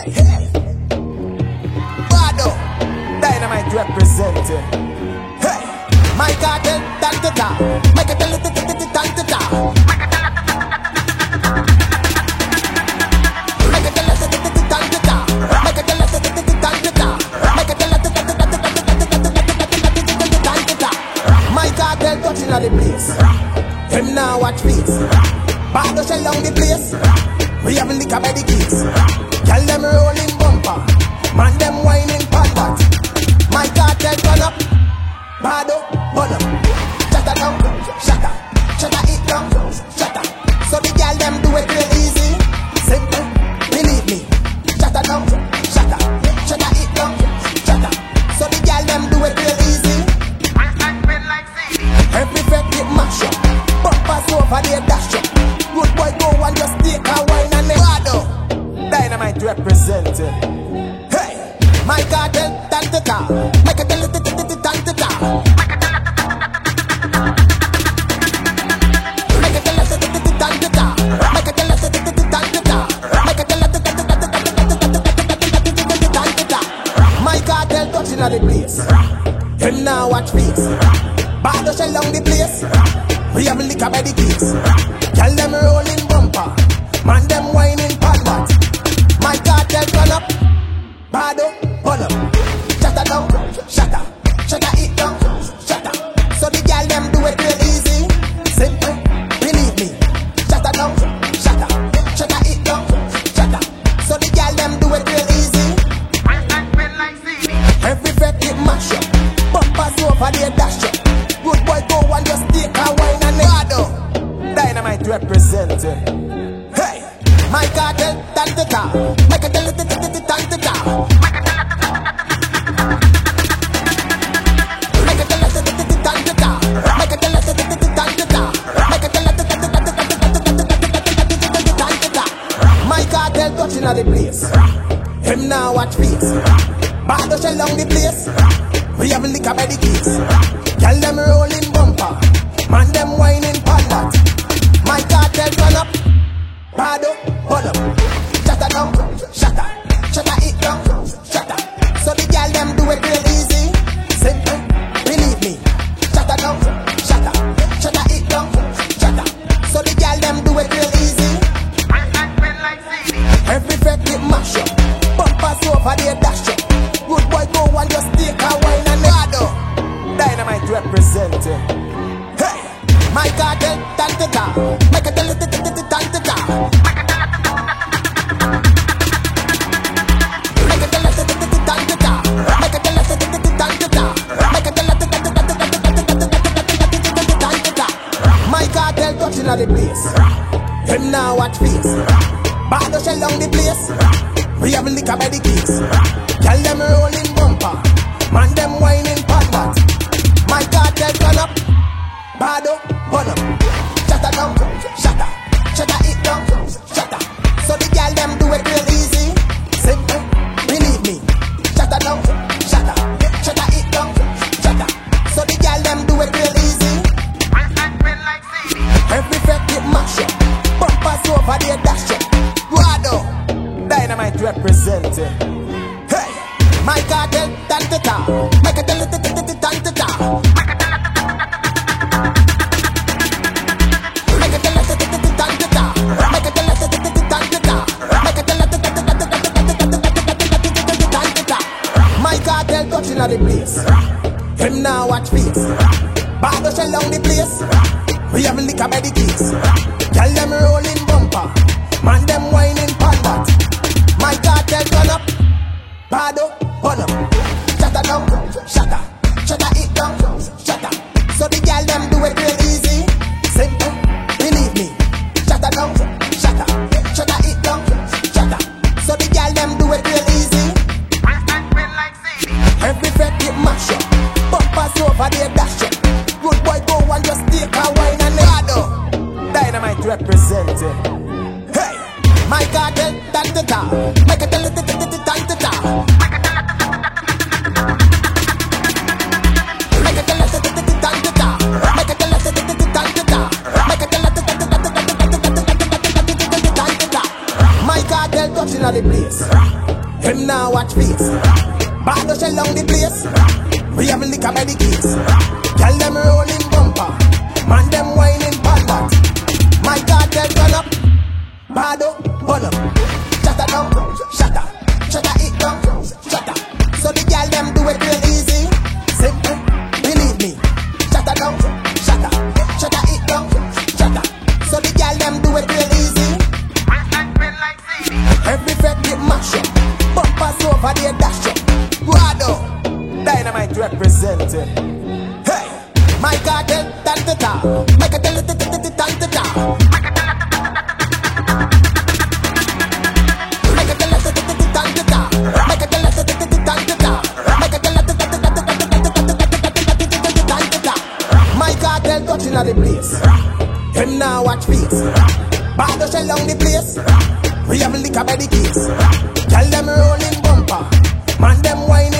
Hey, Bado, Dynamite representing. Hey, my cartel, tan-ta-ta. Make it a little tan-ta-ta. Make it a little tan-ta-ta. Make it a little tan-ta-ta. Make it a little tan-ta-ta. My cartel touching on the place. Him now watch face. Bado shell on the place. We have a liquor by the keys. Girl them rolling bumper. Man them whining panda. My cartel turn up. Bado, burn up. Shut up down, shut up. Shut up, it down, shut up. So the girl them do it real easy. Simple, believe me. Shut up down, shut up. Shut up, it down, shut up. So the girl them do it real easy. Every fake get mash up. Bumpers over there dash up. Good boy go and just take a wine and then Bado, Dynamite representing. Hey, my cartel, tan-ta-ta. Make it a little tan-ta-ta. Make it a little tan-ta-ta. Make it a little tan-ta-ta. Make it a little tan-ta-ta. My cartel touching on the place. Him now watch face. Bado shell on the place. We have liquor by the keys. Girl them rolling bumper. Man them whining panda. My cartel turn up. Bado, burn up. Shut up down, shut up. Shut up, it down, shut up. So the girl them do it real easy. Simple, believe me. Shut up down, shut up. Shut up, it down, shut up. So the girl them do it real easy. Every fake get mash up. Bumpers over there dash up. Good boy go and just take a wine and Bado, Dynamite representing. Hey, my cartel, tan-ta-ta. Make it a little tan-ta-ta. Make it a little tan-ta-ta. Make it a little tan-ta-ta. Make it a little tan-ta-ta. My cartel touching on the place. Him now watch face. Bado shell on the place. We have liquor by the keys. Girl them rolling bumper. Man them whining panda. My cartel turn up. Bado, burn up. Shut up down, shut up. Shut up, it down, shut up. So the girl them do it real easy. Simple, believe me. Shut up down, shut up. Shut up, it down, shut up. So the girl them do it real easy. Every fake get mash up. Bumpers over there dash up. Good boy go and just take a wine and Bado, Dynamite representing. Hey, my cartel, tan-ta-ta. Make it a little tan-ta-ta. Make it a little tan-ta-ta. Make it a little tan-ta-ta. Make it a little tan-ta-ta. My cartel touching on the place. Him now watch face. Bado shell on the place. We have liquor by the keys. Girl them rolling bumper. Man them whining panda. My cartel turn up. Bado, burn up. Shut up down, shut up. Shut up, it down, shut up. So the girl them do it real easy. Simple, believe me. Shut up down, shut up. Shut up, it down, shut up. So the girl them do it real easy. Every fake get mash up. Bumpers over there dash up. Bado, Dynamite representing. Hey, my cartel, tan-ta-ta. Make it a little tan-ta-ta. Make it a little tan-ta-ta. Make it a little tan-ta-ta. Make it a little tan-ta-ta. My cartel touching on the place. Him now watch face. Bado shell on the place. We have liquor by the keys. Girl them rolling bumper. Man them whining panda. My cartel turn up. Bado, burn up. Shut up down, shut up. Shut up, it down, shut up. So the girl them do it real easy. Simple, believe me. Shut up down, shut up. Shut up, it down, shut up. So the girl them do it real easy. Every fake get mash up. Bumpers over there dash up. Good boy go and just take a wine and Bado, Dynamite representing. Hey, my cartel, tan-ta-ta. Make it a little tan-ta-ta. Make it a little tan-ta-ta. Make it a little tan-ta-ta. Make it a little tan-ta-ta. My cartel touching on the place. Him now watch face. Bad shell on the place. We have liquor by the case. Girl them rolling bumper. Man them whining pallet. My cartel turn up. Bado, pull up. Shatter down, shatter. Shatter it down, shatter. So the girl them do it real easy. Simple, believe me. Shatter down, shatter. Shatter it down, shatter. So the girl them do it real easy. Every fed get mash up. Bumpers over there dash up. Rado, Dynamite representing. Hey, my cartel, tan-ta-ta. My cartel, tan-ta-ta. Touching at the place. Him now watch face. Bad shell on the place. We have liquor by the case. Girl them rolling bumper. Man them whining.